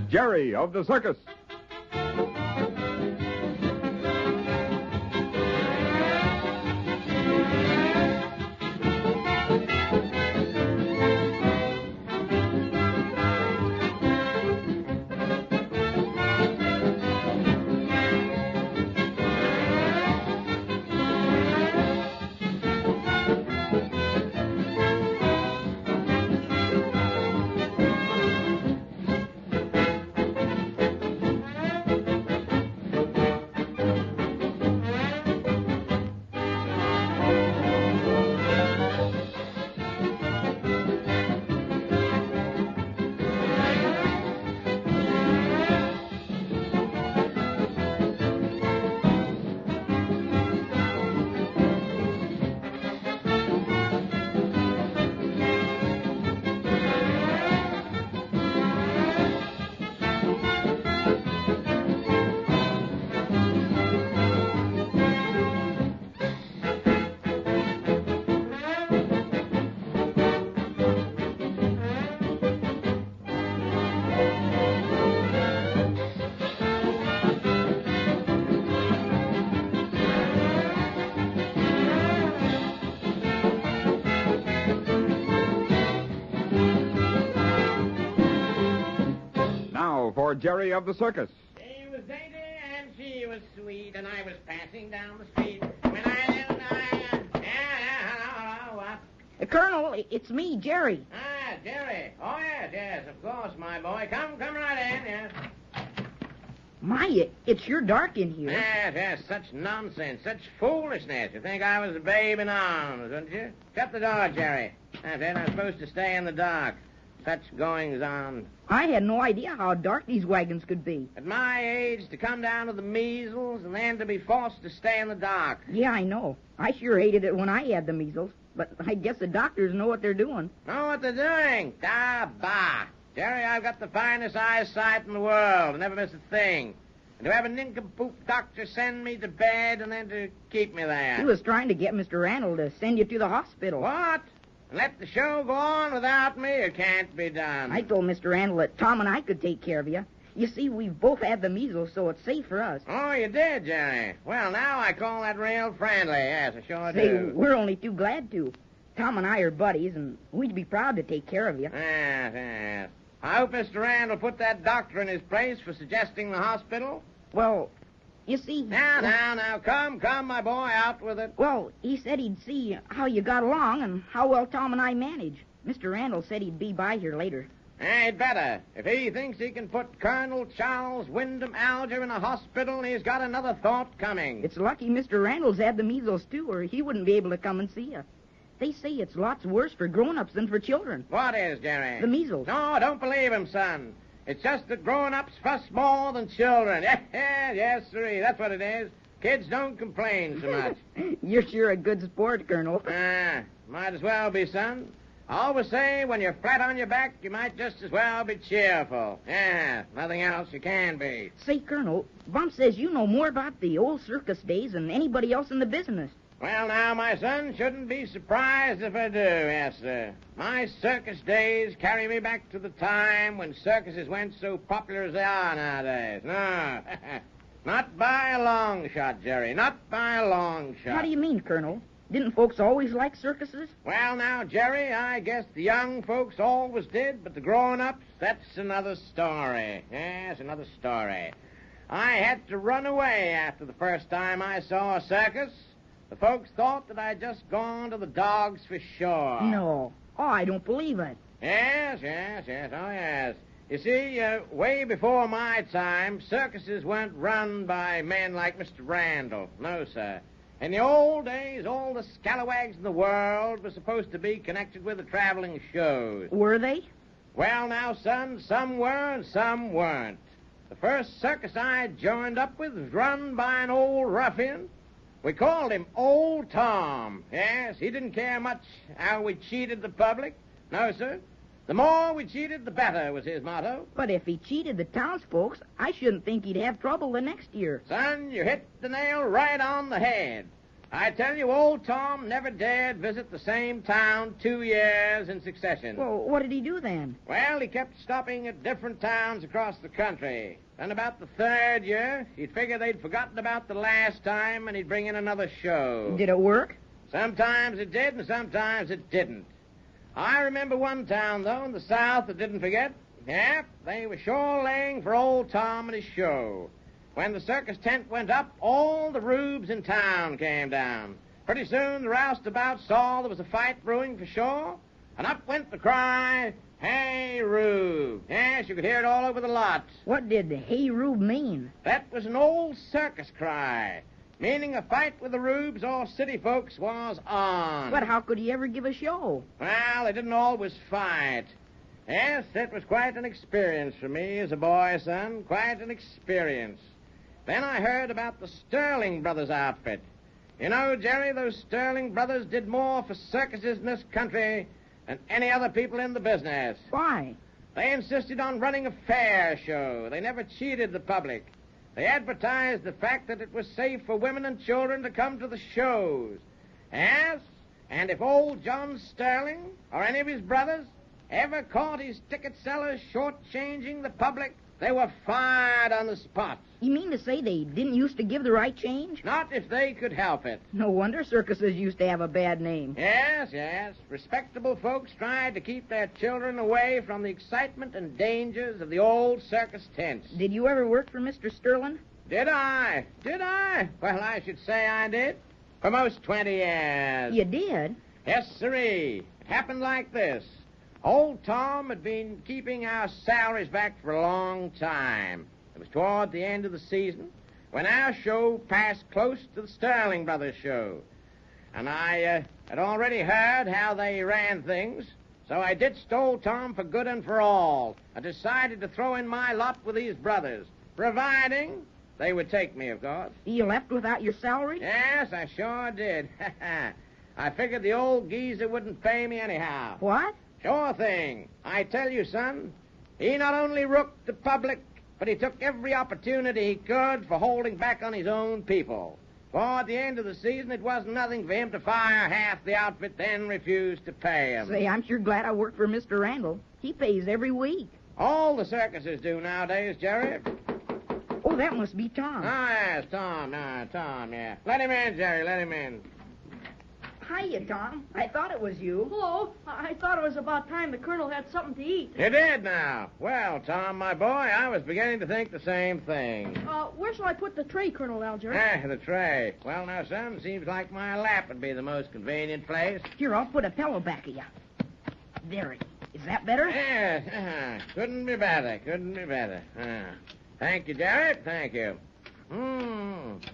Jerry of the Circus. For Jerry of the Circus. She was dainty and she was sweet, and I was passing down the street when Colonel, it's me, Jerry. Ah, Jerry. Oh, yes, of course, my boy. Come right in, yes. My, it's sure dark in here. Yes, such nonsense, such foolishness. You think I was a babe in arms, wouldn't you? Shut the door, Jerry. That's it, I'm supposed to stay in the dark. Such goings on. I had no idea how dark these wagons could be. At my age, to come down to the measles and then to be forced to stay in the dark. Yeah, I know. I sure hated it when I had the measles. But I guess the doctors know what they're doing. Know what they're doing? Bah. Jerry, I've got the finest eyesight in the world. I never miss a thing. And to have a nincompoop doctor send me to bed and then to keep me there. He was trying to get Mr. Randall to send you to the hospital. What? And let the show go on without me? It can't be done. I told Mr. Randall that Tom and I could take care of you. You see, we've both had the measles, so it's safe for us. Oh, you did, Jerry? Well, now I call that real friendly. Yes, I sure Say, do. we're only too glad to. Tom and I are buddies, and we'd be proud to take care of you. Yes. I hope Mr. Randall put that doctor in his place for suggesting the hospital. Well, you see... Now, come, my boy, out with it. Well, he said he'd see how you got along and how well Tom and I manage. Mr. Randall said he'd be by here later. He'd better. If he thinks he can put Colonel Charles Wyndham Alger in a hospital, he's got another thought coming. It's lucky Mr. Randall's had the measles, too, or he wouldn't be able to come and see you. They say it's lots worse for grown-ups than for children. What is, Jerry? The measles. No, don't believe him, son. It's just that grown-ups fuss more than children. Yes, sirree, that's what it is. Kids don't complain so much. You're sure a good sport, Colonel. Might as well be, son. I always say when you're flat on your back, you might just as well be cheerful. Yeah, nothing else you can be. Say, Colonel, Bump says you know more about the old circus days than anybody else in the business. Well, now, my son, shouldn't be surprised if I do, yes, sir. My circus days carry me back to the time when circuses weren't so popular as they are nowadays. No, not by a long shot, Jerry, not by a long shot. How do you mean, Colonel? Didn't folks always like circuses? Well, now, Jerry, I guess the young folks always did, but the grown-ups, that's another story. Yes, another story. I had to run away after the first time I saw a circus. The folks thought that I'd just gone to the dogs for sure. No. Oh, I don't believe it. Yes. Oh, yes. You see, way before my time, circuses weren't run by men like Mr. Randall. No, sir. In the old days, all the scalawags in the world were supposed to be connected with the traveling shows. Were they? Well, now, son, some were and some weren't. The first circus I joined up with was run by an old ruffian. We called him Old Tom. Yes, he didn't care much how we cheated the public. No, sir. The more we cheated, the better was his motto. But if he cheated the townsfolk, I shouldn't think he'd have trouble the next year. Son, you hit the nail right on the head. I tell you, old Tom never dared visit the same town 2 years in succession. Well, what did he do then? Well, he kept stopping at different towns across the country. Then about the third year, he'd figure they'd forgotten about the last time, and he'd bring in another show. Did it work? Sometimes it did, and sometimes it didn't. I remember one town, though, in the South that didn't forget. Yep, they were sure laying for old Tom and his show. When the circus tent went up, all the rubes in town came down. Pretty soon the roustabout saw there was a fight brewing for sure, and up went the cry, "Hey, Rube!" Yes, you could hear it all over the lot. What did Hey Rube mean? That was an old circus cry, meaning a fight with the rubes or city folks was on. But how could he ever give a show? Well, they didn't always fight. Yes, it was quite an experience for me as a boy, son, quite an experience. Then I heard about the Sterling Brothers outfit. You know, Jerry, those Sterling Brothers did more for circuses in this country than any other people in the business. Why? They insisted on running a fair show. They never cheated the public. They advertised the fact that it was safe for women and children to come to the shows. Yes, and if old John Sterling or any of his brothers ever caught his ticket sellers shortchanging the public, they were fired on the spot. You mean to say they didn't used to give the right change? Not if they could help it. No wonder circuses used to have a bad name. Yes, yes. Respectable folks tried to keep their children away from the excitement and dangers of the old circus tents. Did you ever work for Mr. Sterling? Did I? Did I? Well, I should say I did. For most 20 years. You did? Yes, sirree. It happened like this. Old Tom had been keeping our salaries back for a long time. It was toward the end of the season when our show passed close to the Sterling Brothers show. And I had already heard how they ran things, so I ditched old Tom for good and for all. I decided to throw in my lot with these brothers, providing they would take me, of course. You left without your salary? Yes, I sure did. I figured the old geezer wouldn't pay me anyhow. What? Sure thing. I tell you, son, he not only rooked the public, but he took every opportunity he could for holding back on his own people. For at the end of the season, it wasn't nothing for him to fire half the outfit, then refuse to pay him. Say, I'm sure glad I worked for Mr. Randall. He pays every week. All the circuses do nowadays, Jerry. Oh, that must be Tom. Oh, yes, Tom. Tom, yeah. Let him in, Jerry, let him in. Hiya, Tom. I thought it was you. Hello. I thought it was about time the Colonel had something to eat. You did now. Well, Tom, my boy, I was beginning to think the same thing. Where shall I put the tray, Colonel Alger? The tray. Well, now, son, seems like my lap would be the most convenient place. Here, I'll put a pillow back of you. There. Is that better? Yes, couldn't be better, couldn't be better. Thank you, Jerry, thank you.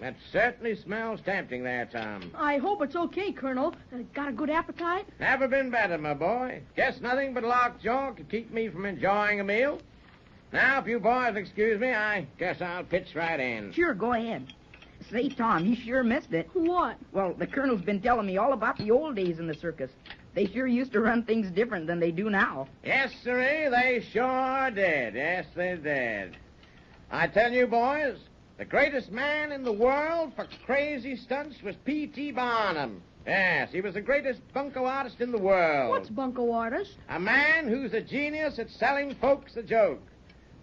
That certainly smells tempting there, Tom. I hope it's okay, Colonel. Got a good appetite? Never been better, my boy. Guess nothing but lockjaw could keep me from enjoying a meal. Now, if you boys excuse me, I guess I'll pitch right in. Sure, go ahead. Say, Tom, you sure missed it. What? Well, the Colonel's been telling me all about the old days in the circus. They sure used to run things different than they do now. Yes, sirree, they sure did. Yes, they did. I tell you, boys, the greatest man in the world for crazy stunts was P.T. Barnum. Yes, he was the greatest bunco artist in the world. What's bunco artist? A man who's a genius at selling folks a joke.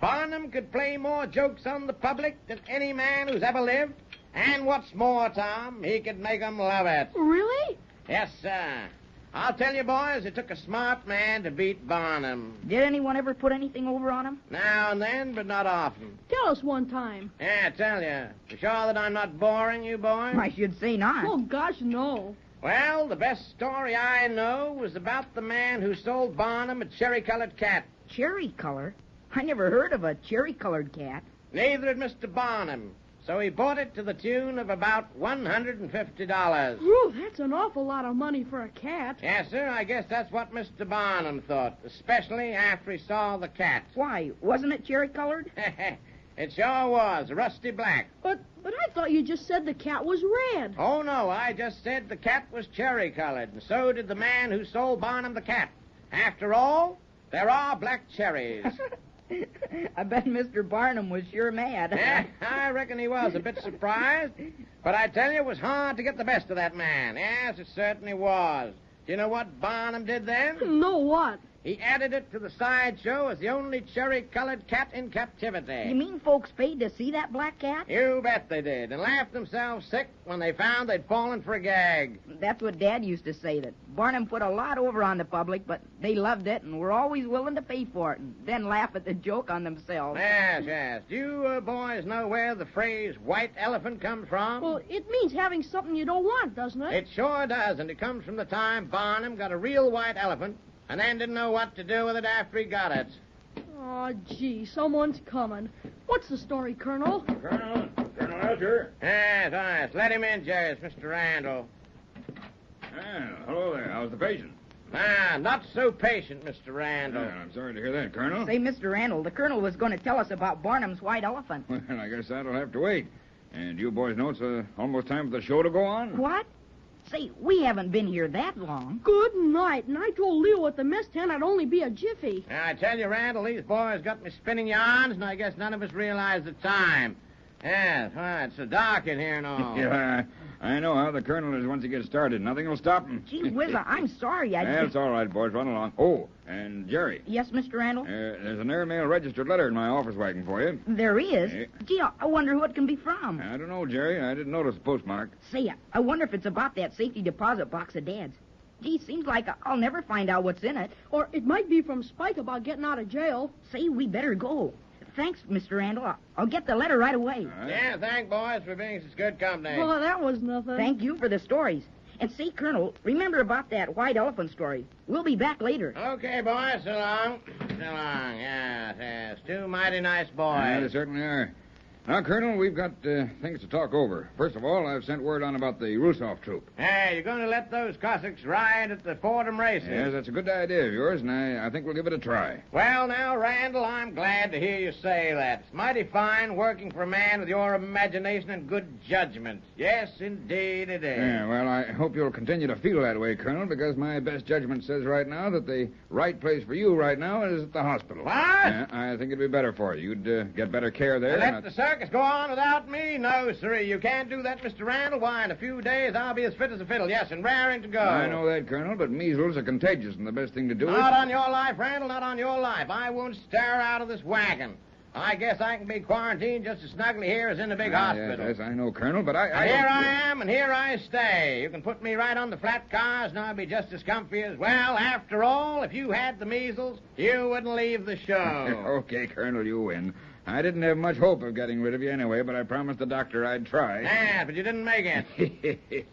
Barnum could play more jokes on the public than any man who's ever lived. And what's more, Tom, he could make 'em love it. Really? Yes, sir. I'll tell you, boys, it took a smart man to beat Barnum. Did anyone ever put anything over on him? Now and then, but not often. Tell us one time. Yeah, tell you. You sure that I'm not boring you, boys? I should say not. Oh, gosh, no. Well, the best story I know was about the man who sold Barnum a cherry-colored cat. Cherry color? I never heard of a cherry-colored cat. Neither had Mr. Barnum. So he bought it to the tune of about $150. Whew, that's an awful lot of money for a cat. Yes, sir, I guess that's what Mr. Barnum thought, especially after he saw the cat. Why, wasn't it cherry-colored? It sure was, rusty black. But I thought you just said the cat was red. Oh, no, I just said the cat was cherry-colored, and so did the man who sold Barnum the cat. After all, there are black cherries. I bet Mr. Barnum was sure mad. Yeah, I reckon he was a bit surprised. But I tell you, it was hard to get the best of that man. Yes, it certainly was. Do you know what Barnum did then? No, what? He added it to the sideshow as the only cherry-colored cat in captivity. You mean folks paid to see that black cat? You bet they did, and laughed themselves sick when they found they'd fallen for a gag. That's what Dad used to say, that Barnum put a lot over on the public, but they loved it and were always willing to pay for it, and then laugh at the joke on themselves. Yes, yes. Do you boys know where the phrase white elephant comes from? Well, it means having something you don't want, doesn't it? It sure does, and it comes from the time Barnum got a real white elephant and then didn't know what to do with it after he got it. Oh, gee, someone's coming. What's the story, Colonel? Colonel Alger. Yes. Let him in, Jerry. It's Mr. Randall. Hello there. How's the patient? Not so patient, Mr. Randall. I'm sorry to hear that, Colonel. Say, Mr. Randall, the Colonel was going to tell us about Barnum's white elephant. Well, I guess that'll have to wait. And you boys know it's almost time for the show to go on? What? Say, we haven't been here that long. Good night. And I told Leo at the mess tent I'd only be a jiffy. I tell you, Randall, these boys got me spinning yarns, and I guess none of us realize the time. Yes, it's so dark in here and all. Yeah, I know how the Colonel is once he gets started. Nothing will stop him. Gee whiz, I'm sorry. That's all right, boys. Run along. Oh, and Jerry. Yes, Mr. Randall? There's an airmail registered letter in my office wagon for you. There is? Gee, I wonder who it can be from. I don't know, Jerry. I didn't notice the postmark. Say, I wonder if it's about that safety deposit box of Dad's. Gee, seems like I'll never find out what's in it. Or it might be from Spike about getting out of jail. Say, we better go. Thanks, Mr. Randall. I'll get the letter right away. All right. Yeah, thank boys for being such good company. Well, that was nothing. Thank you for the stories. And say, Colonel, remember about that white elephant story. We'll be back later. Okay, boys, so long. So long, yes. Two mighty nice boys. They certainly are. Now, Colonel, we've got things to talk over. First of all, I've sent word on about the Rusoff troop. Hey, you're going to let those Cossacks ride at the Fordham races? Yes, that's a good idea of yours, and I think we'll give it a try. Well, now, Randall, I'm glad to hear you say that. It's mighty fine working for a man with your imagination and good judgment. Yes, indeed it is. Yeah, well, I hope you'll continue to feel that way, Colonel, because my best judgment says right now that the right place for you right now is at the hospital. What? Yeah, I think it'd be better for you. You'd get better care there. Let the circus go on without me? No, sirree. You can't do that, Mr. Randall. Why, in a few days, I'll be as fit as a fiddle. Yes, and raring to go. I know that, Colonel, but measles are contagious, and the best thing to do Not on your life, Randall, not on your life. I won't stir out of this wagon. I guess I can be quarantined just as snugly here as in the big hospital. Yes, I know, Colonel, but And here I am, and here I stay. You can put me right on the flat cars, and I'll be just as comfy as... Well, after all, if you had the measles, you wouldn't leave the show. Okay, Colonel, you win. I didn't have much hope of getting rid of you anyway, but I promised the doctor I'd try. Yeah, but you didn't make it.